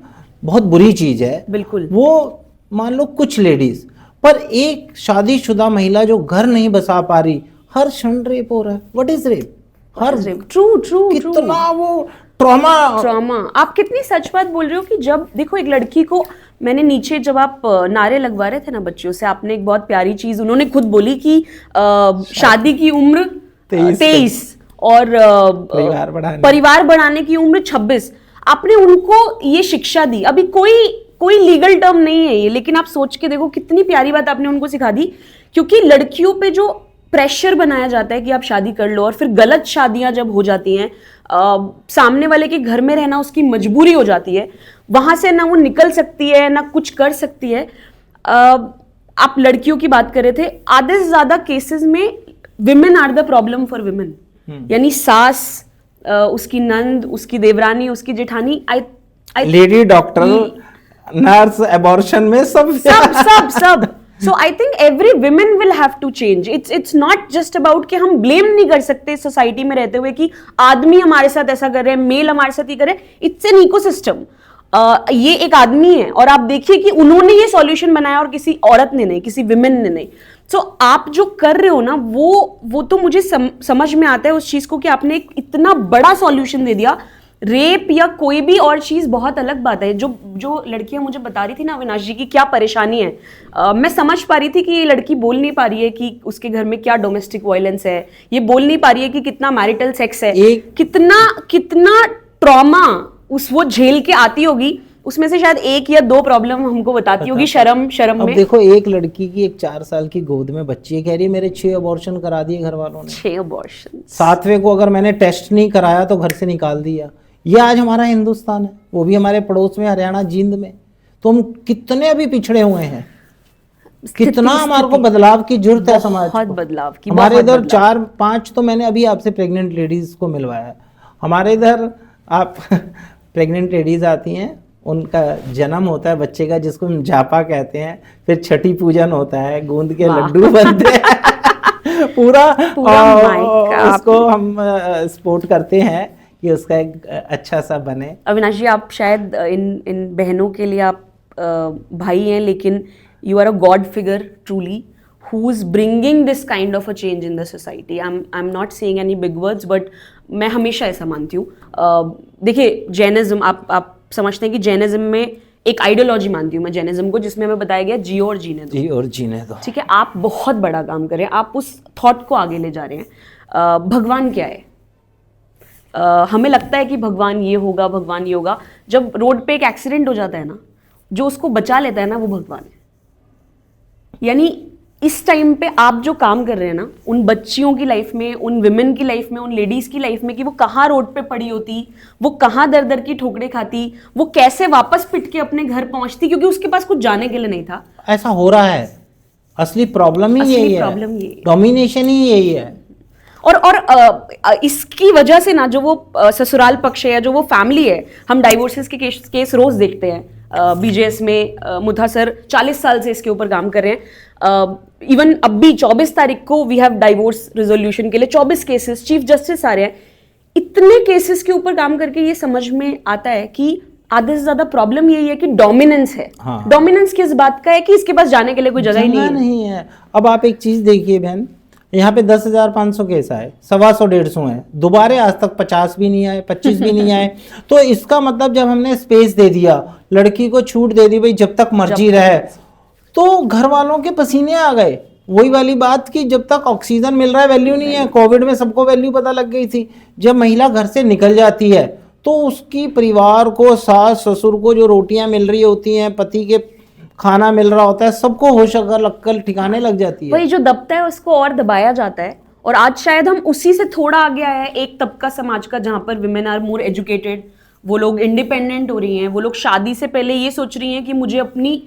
Speaker 2: बहुत बुरी चीज है, बिल्कुल। वो मान लो कुछ लेडीज, पर एक शादीशुदा महिला जो घर नहीं बसा पा रही, हर क्षण रेप हो रहा है। What is rape? Her true कितना वो ट्रॉमा।
Speaker 1: आप कितनी सच बात बोल रहे हो कि जब देखो एक लड़की को, मैंने नीचे जब आप नारे लगवा रहे थे ना बच्चियों से, आपने एक बहुत प्यारी चीज उन्होंने खुद बोली कि शादी की उम्र 23 और परिवार बढ़ाने की उम्र 26। आपने उनको ये शिक्षा दी। अभी कोई लीगल टर्म नहीं है ये, लेकिन आप सोच के देखो कितनी प्यारी बात आपने उनको सिखा दी, क्योंकि लड़कियों पे जो प्रेशर बनाया जाता है कि आप शादी कर लो, और फिर गलत शादियां जब हो जाती हैं, सामने वाले के घर में रहना उसकी मजबूरी हो जाती है, वहां से ना वो निकल सकती है ना कुछ कर सकती है। आप लड़कियों की बात कर रहे थे, आधे से ज्यादा केसेस में women are the problem for women, यानी सास, उसकी नंद, उसकी देवरानी, उसकी जेठानी,
Speaker 2: लेडी डॉक्टर, नर्स, एबॉर्शन में सब
Speaker 1: सब So I think every women will have to change. It's not just about कि हम blame नहीं कर सकते सोसाइटी में रहते हुए कि आदमी हमारे साथ ऐसा कर रहे हैं, मेल हमारे साथ ये कर रहे हैं। It's an ecosystem. ये एक आदमी है और आप देखिए कि उन्होंने ये सॉल्यूशन बनाया और किसी औरत ने नहीं, किसी विमेन ने नहीं। So आप जो कर रहे हो ना, वो तो मुझे समझ में आता है उस चीज को कि आपने एक इतना बड़ा सॉल्यूशन दे दिया। रेप या कोई भी और चीज बहुत अलग बात है। जो लड़कियां मुझे बता रही थी ना अविनाश जी की क्या परेशानी है, मैं समझ पा रही थी कि ये लड़की बोल नहीं पा रही है कि उसके घर में क्या डोमेस्टिक वायलेंस है, ये बोल नहीं पा रही है कि कितना मैरिटल सेक्स है, कितना ट्रॉमा वो झेल के आती होगी। उसमें से शायद 1 या 2 प्रॉब्लम हमको बताती होगी शर्म में।
Speaker 2: देखो, एक लड़की की एक 4 साल की गोद में बच्ची है, कह रही है मेरे 6 अबॉर्शन करा दिए घर वालों ने।
Speaker 1: 6 अबॉर्शन,
Speaker 2: 7वें को अगर मैंने टेस्ट नहीं कराया तो घर से निकाल दिया। ये आज हमारा हिंदुस्तान है, वो भी हमारे पड़ोस में हरियाणा, जींद में। तो हम कितने अभी पिछड़े हुए हैं, कितना हमारे को बदलाव की जरूरत है समाज को।
Speaker 1: बदलाव की
Speaker 2: हमारे इधर 4-5 तो मैंने अभी आपसे प्रेग्नेंट लेडीज को मिलवाया है। हमारे इधर आप प्रेग्नेंट लेडीज आती हैं, उनका जन्म होता है बच्चे का, जिसको हम जापा कहते हैं, फिर छठी पूजन होता है, गूंद के लड्डू बनते हैं पूरा उसको हम सपोर्ट करते हैं कि उसका एक अच्छा सा बने।
Speaker 1: अविनाश जी, आप शायद इन बहनों के लिए आप भाई हैं, लेकिन you are a god figure truly who is bringing this kind of a change in the society. I'm not saying any big words, but मैं हमेशा ऐसा मानती हूँ। देखिए, जैनिज्म, आप समझते हैं कि जैनिज्म में एक आइडियोलॉजी मानती हूँ मैं जैनिज्म को, जिसमें हमें बताया गया जियो और जीने दो। ठीक है, आप बहुत बड़ा काम कर रहे हैं, आप उस थॉट को आगे ले जा रहे हैं। भगवान क्या है? हमें लगता है कि भगवान ये होगा, भगवान ये होगा। जब रोड पे एक एक्सीडेंट हो जाता है ना, जो उसको बचा लेता है ना, वो भगवान है। यानी इस टाइम पे आप जो काम कर रहे हैं ना, उन बच्चियों की लाइफ में, उन विमेन की लाइफ में, उन लेडीज की लाइफ में, कि वो कहाँ रोड पे पड़ी होती, वो कहाँ दर दर की ठोकरें खाती, वो कैसे वापस पिट के अपने घर पहुंचती, क्योंकि उसके पास कुछ जाने के लिए नहीं था।
Speaker 2: ऐसा हो रहा है। असली प्रॉब्लम ही यही है, डोमिनेशन ही यही है।
Speaker 1: और इसकी वजह से ना, जो वो ससुराल पक्ष है या जो वो फैमिली है, हम डाइवोर्सेस के केस रोज देखते हैं। बीजेएस में मुथा सर 40 साल से इसके ऊपर काम कर रहे हैं। इवन अब भी 24 तारीख को वी हैव डाइवोर्स रेजोल्यूशन के लिए 24 केसेस, चीफ जस्टिस आ रहे हैं। इतने केसेस के ऊपर काम करके ये समझ में आता है कि आधे से ज्यादा प्रॉब्लम यही है कि डोमिनेंस है। हाँ। डोमिनेंस किस बात का है कि इसके पास जाने के लिए कोई जगह ही नहीं है।
Speaker 2: अब आप एक चीज देखिए बहन, यहाँ पे 10,500 केस आए, 125-150 हैं, दोबारे आज तक 50 भी नहीं आए, 25 भी नहीं आए। तो इसका मतलब जब हमने स्पेस दे दिया, लड़की को छूट दे दी, भाई जब तक मर्जी रहे, तो घर वालों के पसीने आ गए। वही वाली बात कि जब तक ऑक्सीजन मिल रहा है वैल्यू नहीं है। कोविड में सबको वैल्यू पता लग गई थी। जब महिला घर से निकल जाती है तो उसकी परिवार को, सास ससुर को जो रोटियां मिल रही होती हैं, पति के खाना मिल रहा होता है, सबको होश अकल ठिकाने लग जाती है।
Speaker 1: वही जो दबता है उसको और दबाया जाता है। और आज शायद हम उसी से थोड़ा आगे आए हैं, एक तबका समाज का जहां पर विमेन आर मोर एजुकेटेड, वो लोग इंडिपेंडेंट हो रही हैं, वो लोग शादी से पहले ये सोच रही हैं कि मुझे अपनी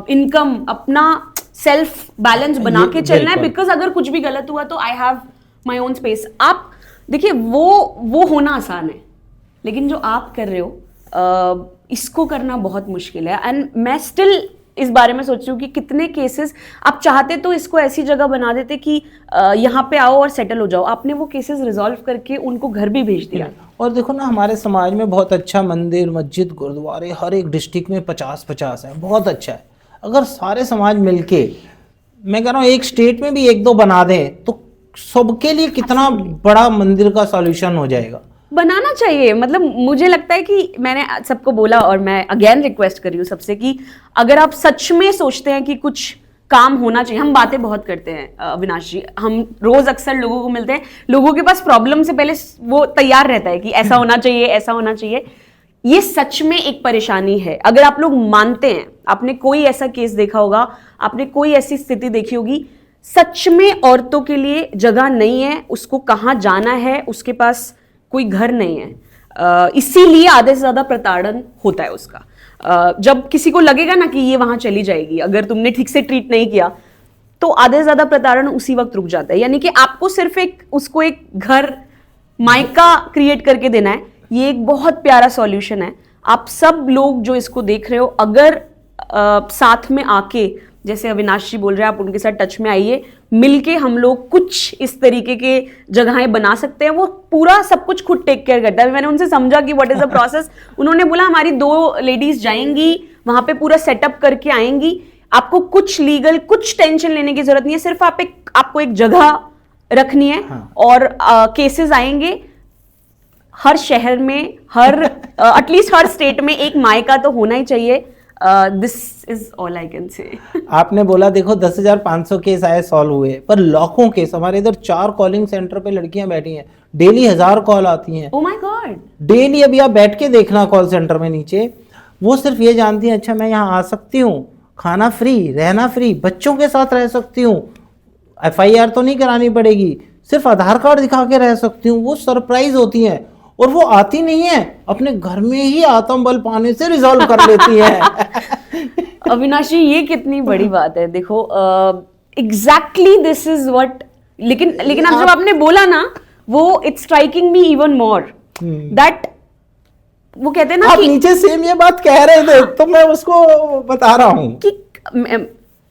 Speaker 1: इनकम, अपना सेल्फ बैलेंस बना के चलना है, बिकॉज अगर कुछ भी गलत हुआ तो I have my own space. आप देखिए, वो होना आसान है, लेकिन जो आप कर रहे हो इसको करना बहुत मुश्किल है। एंड मैं स्टिल इस बारे में सोच रही हूँ कि कितने केसेस आप चाहते तो इसको ऐसी जगह बना देते कि यहाँ पे आओ और सेटल हो जाओ। आपने वो केसेस रिजॉल्व करके उनको घर भी भेज दिया।
Speaker 2: और देखो ना, हमारे समाज में बहुत अच्छा मंदिर, मस्जिद, गुरुद्वारे हर एक डिस्ट्रिक्ट में 50-50 है, बहुत अच्छा है। अगर सारे समाज मिलके, मैं कह रहा हूँ एक स्टेट में भी 1-2 बना दें तो सबके लिए कितना बड़ा मंदिर का सॉल्यूशन हो जाएगा।
Speaker 1: बनाना चाहिए। मतलब मुझे लगता है कि मैंने सबको बोला, और मैं अगेन रिक्वेस्ट कर रही हूँ सबसे कि अगर आप सच में सोचते हैं कि कुछ काम होना चाहिए। हम बातें बहुत करते हैं अविनाश जी, हम रोज अक्सर लोगों को मिलते हैं, लोगों के पास प्रॉब्लम से पहले वो तैयार रहता है कि ऐसा होना चाहिए, ऐसा होना चाहिए। ये सच में एक परेशानी है। अगर आप लोग मानते हैं, आपने कोई ऐसा केस देखा होगा, आपने कोई ऐसी स्थिति देखी होगी सच में औरतों के लिए जगह नहीं है, उसको कहाँ जाना है, उसके पास कोई घर नहीं है। इसीलिए आधे से ज्यादा प्रताड़न होता है उसका। जब किसी को लगेगा ना कि ये वहां चली जाएगी, अगर तुमने ठीक से ट्रीट नहीं किया, तो आधे से ज्यादा प्रताड़न उसी वक्त रुक जाता है। यानी कि आपको सिर्फ उसको एक घर, मायका क्रिएट करके देना है। ये एक बहुत प्यारा सॉल्यूशन है। आप सब लोग जो इसको देख रहे हो, अगर साथ में आके, जैसे अविनाश जी बोल रहे हैं, आप उनके साथ टच में आइए, मिलके हम लोग कुछ इस तरीके के जगहें बना सकते हैं। वो पूरा सब कुछ खुद टेक केयर करता है। मैंने उनसे समझा कि व्हाट इज द प्रोसेस। उन्होंने बोला हमारी 2 लेडीज जाएंगी वहां पे, पूरा सेटअप करके आएंगी, आपको कुछ लीगल, कुछ टेंशन लेने की जरूरत नहीं है, सिर्फ आपको एक जगह रखनी है।
Speaker 2: हाँ।
Speaker 1: और केसेस आएंगे हर शहर में, हर एटलीस्ट हर स्टेट में एक मायका तो होना ही चाहिए। This is all I can say.
Speaker 2: आपने बोला देखो 10,500 केस आए, सॉल्व हुए, पर लाखों केस हमारे इधर 4 कॉलिंग सेंटर पे लड़कियां बैठी हैं, डेली 1000 कॉल आती हैं।
Speaker 1: Oh my God,
Speaker 2: daily. अभी आप बैठ के देखना कॉल सेंटर में नीचे, वो सिर्फ ये जानती हैं अच्छा मैं यहाँ आ सकती हूँ, खाना फ्री, रहना फ्री, बच्चों के साथ रह सकती हूँ, FIR तो नहीं करानी पड़ेगी, सिर्फ आधार कार्ड दिखा के रह सकती हूँ। वो सरप्राइज होती हैं और वो आती नहीं है, अपने घर में ही आत्म बल पाने से रिजॉल्व कर लेती है।
Speaker 1: अविनाशी, ये कितनी बड़ी बात है। देखो एग्जैक्टली दिस इज व्हाट, लेकिन अब जब आपने बोला ना, वो it's striking me even more that, वो कहते हैं ना
Speaker 2: आप
Speaker 1: कि
Speaker 2: नीचे सेम ये बात कह रहे थे तो मैं उसको बता रहा हूँ
Speaker 1: कि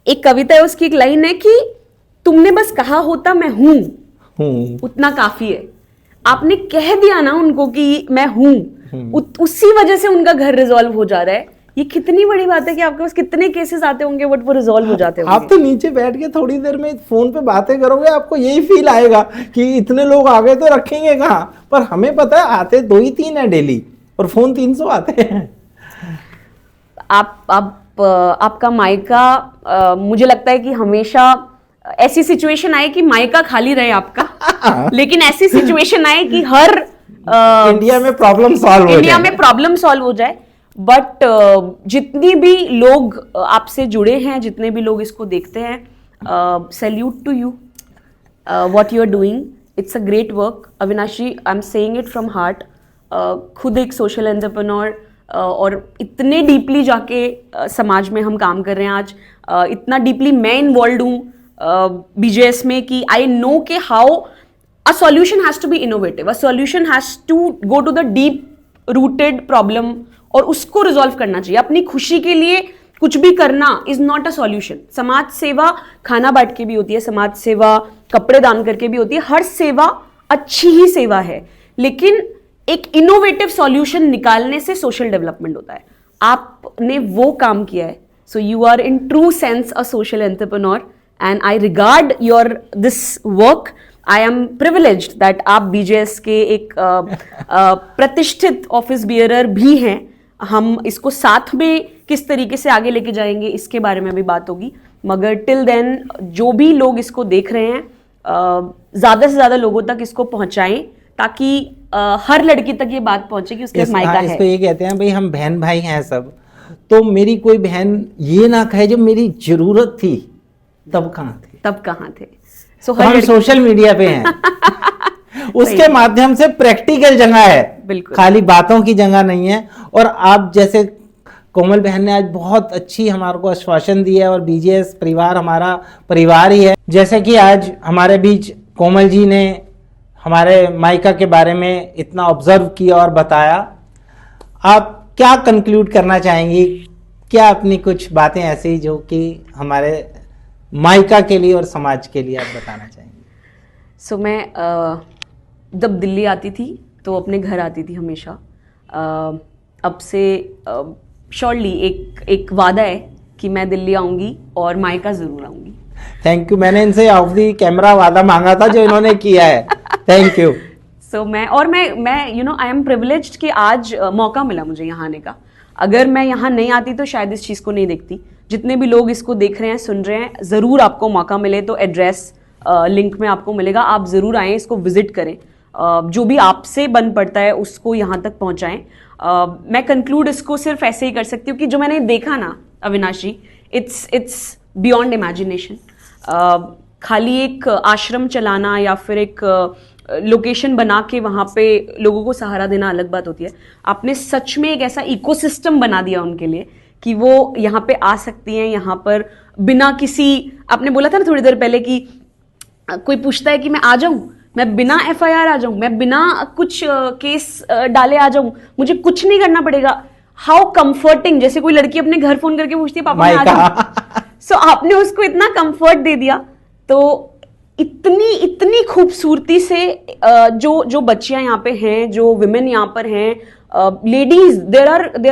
Speaker 1: एक कविता है, उसकी एक लाइन है कि तुमने बस कहा होता मैं हूं, उतना काफी है। आपने कह दिया ना उनको कि मैं हूं, उसी वजह से उनका घर रिजॉल्व हो जा रहा है। ये कितनी बड़ी बात है कि आपके पास कितने केसेस आते होंगे बट वो रिजॉल्व हो जाते होंगे।
Speaker 2: आप तो नीचे बैठ के थोड़ी देर में फोन पे बातें करोगे, आपको यही फील आएगा कि इतने लोग आ गए तो रखेंगे कहाँ। पर हमें पता है आते 2 ही 3 है डेली, और फोन 300 आते हैं।
Speaker 1: आपका मायका, मुझे लगता है कि हमेशा ऐसी सिचुएशन आए कि मायका खाली रहे आपका, लेकिन ऐसी सिचुएशन आए कि हर
Speaker 2: इंडिया में प्रॉब्लम सॉल्व हो जाए।
Speaker 1: बट जितनी भी लोग आपसे जुड़े हैं, जितने भी लोग इसको देखते हैं, salute to you, what you are doing, it's a great work. Avinashi, I am saying it from heart. खुद एक सोशल एंटरप्रेन्योर, और इतने डीपली जाके समाज में हम काम कर रहे हैं आज, इतना डीपली मैं इन्वॉल्व हूँ BJS में कि आई नो के how a solution has to be innovative, a solution has to go to the deep rooted problem और उसको रिजॉल्व करना चाहिए। अपनी खुशी के लिए कुछ भी करना इज नॉट अ सॉल्यूशन। समाज सेवा खाना बांट के भी होती है, समाज सेवा कपड़े दान करके भी होती है, हर सेवा अच्छी ही सेवा है, लेकिन एक इनोवेटिव सॉल्यूशन निकालने से सोशल डेवलपमेंट होता है। आपने वो काम किया है, so you are in true sense a social entrepreneur and I regard your this work. I am privileged that आप BJS के एक प्रतिष्ठित ऑफिस बियरर भी हैं। हम इसको साथ में किस तरीके से आगे लेके जाएंगे इसके बारे में भी बात होगी, मगर टिल देन जो भी लोग इसको देख रहे हैं, ज़्यादा से ज़्यादा लोगों तक इसको पहुंचाएं ताकि हर लड़की तक ये बात पहुंचे कि उसके मायका है।
Speaker 2: इसको ये कहते हैं भाई हम बहन भाई हैं सब, तो मेरी कोई बहन ये ना कहे जब मेरी जरूरत थी तब कहाँ थे।
Speaker 1: सो
Speaker 2: हम सोशल मीडिया पे हैं उसके माध्यम से प्रैक्टिकल जगह है,
Speaker 1: बिल्कुल, खाली
Speaker 2: खाली बातों की जगह नहीं है। और आप जैसे कोमल बहन ने आज बहुत अच्छी हमारे को आश्वासन दिया है, और BJS परिवार हमारा परिवार ही है। जैसे कि आज हमारे बीच कोमल जी ने हमारे मायका के बारे में इतना ऑब्जर्व किया और बताया, आप क्या कंक्लूड करना चाहेंगी? क्या अपनी कुछ बातें ऐसी जो कि हमारे मायका के लिए और समाज के लिए आप बताना चाहेंगे?
Speaker 1: सो मैं जब दिल्ली आती थी तो अपने घर आती थी हमेशा। अब से श्योरली एक वादा है कि मैं दिल्ली आऊंगी और मायका जरूर आऊंगी।
Speaker 2: Thank you. मैंने इनसे ऑफ दी कैमरा वादा मांगा था जो इन्होंने किया है। Thank you.
Speaker 1: सो मैं you know I am privileged कि आज मौका मिला मुझे यहाँ आने का। अगर मैं यहाँ नहीं आती तो शायद इस चीज़ को नहीं देखती। जितने भी लोग इसको देख रहे हैं, सुन रहे हैं, ज़रूर आपको मौका मिले तो एड्रेस लिंक में आपको मिलेगा, आप ज़रूर आएँ, इसको विजिट करें, जो भी आपसे बन पड़ता है उसको यहाँ तक पहुँचाएँ। मैं कंक्लूड इसको सिर्फ ऐसे ही कर सकती हूँ कि जो मैंने देखा ना अविनाश जी, इट्स बियॉन्ड इमेजिनेशन। खाली एक आश्रम चलाना या फिर एक लोकेशन बना के वहां पे लोगों को सहारा देना अलग बात होती है। आपने सच में एक ऐसा इकोसिस्टम बना दिया उनके लिए कि वो यहाँ पे आ सकती हैं, यहाँ पर बिना किसी, आपने बोला था ना थोड़ी देर पहले कि कोई पूछता है कि मैं आ जाऊं, मैं बिना एफआईआर आ जाऊं, मैं बिना कुछ केस डाले आ जाऊं, मुझे कुछ नहीं करना पड़ेगा। हाउ कंफर्टिंग, जैसे कोई लड़की अपने घर फोन करके पूछती है पापा मैं आ जाऊं। सो आपने उसको इतना कंफर्ट दे दिया। तो इतनी खूबसूरती से जो बच्चियां यहाँ पे हैं, जो विमेन यहाँ पर हैं, लेडीज, देर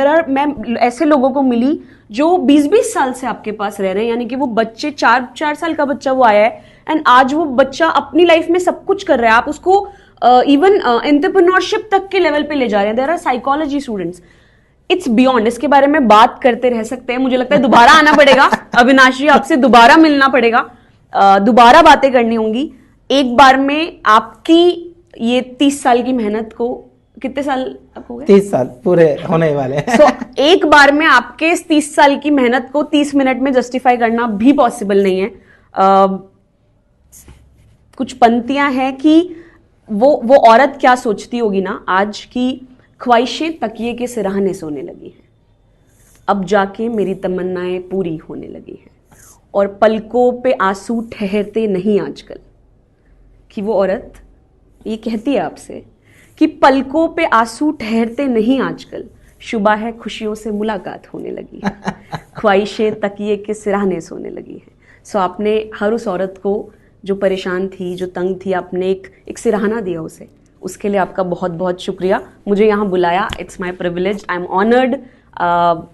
Speaker 1: आर, मैं ऐसे लोगों को मिली जो 20-20 साल से आपके पास रह रहे हैं, यानी कि वो बच्चे 4 साल का बच्चा वो आया है एंड आज वो बच्चा अपनी लाइफ में सब कुछ कर रहा है। आप उसको इवन एंटरप्रेन्योरशिप तक के लेवल पे ले जा रहे हैं। There are psychology students, it's beyond. इसके बारे में बात करते रह सकते हैं। मुझे लगता है दोबारा आना पड़ेगा अविनाश जी, आपसे दोबारा मिलना पड़ेगा, दोबारा बातें करनी होंगी। एक बार में आपकी ये 30 साल की मेहनत को, कितने साल आपको हो गए?
Speaker 2: 30 साल पूरे होने वाले हैं।
Speaker 1: So, एक बार में आपके इस 30 साल की मेहनत को 30 मिनट में जस्टिफाई करना भी पॉसिबल नहीं है। कुछ पंक्तियां हैं कि वो औरत क्या सोचती होगी ना आज की, ख्वाहिशें तकिए के सिरहाने सोने लगी हैं, अब जाके मेरी तमन्नाएं पूरी होने लगी हैं, और पलकों पे आंसू ठहरते नहीं आजकल। कि वो औरत ये कहती है आपसे कि पलकों पे आंसू ठहरते नहीं आजकल, शुबा है खुशियों से मुलाकात होने लगी है, ख्वाहिशें तकिए के सिरहाने सोने लगी हैं। सो आपने हर उस औरत को जो परेशान थी, जो तंग थी, आपने एक सिरहाना दिया उसे, उसके लिए आपका बहुत बहुत शुक्रिया। मुझे यहाँ बुलाया, it's my privilege, I am honoured.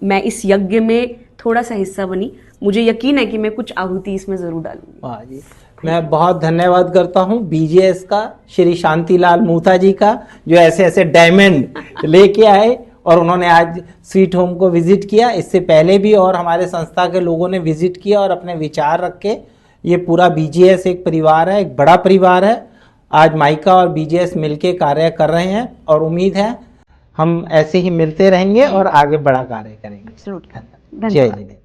Speaker 1: मैं इस यज्ञ में थोड़ा सा हिस्सा बनी, मुझे यकीन है कि मैं कुछ आहुति इसमें जरूर डालूंगी।
Speaker 2: वाह जी, मैं बहुत धन्यवाद करता हूँ बीजेएस का, श्री शांतिलाल मूथा जी का, जो ऐसे ऐसे डायमंड लेके आए और उन्होंने आज स्वीट होम को विजिट किया। इससे पहले भी और हमारे संस्था के लोगों ने विजिट किया और अपने विचार रखे। ये पूरा बीजेएस एक परिवार है, एक बड़ा परिवार है। आज माइका और बीजेएस मिलके कार्य कर रहे हैं और उम्मीद है हम ऐसे ही मिलते रहेंगे और आगे बड़ा कार्य करेंगे।
Speaker 1: जरूर।
Speaker 2: जय जिनेंद्र।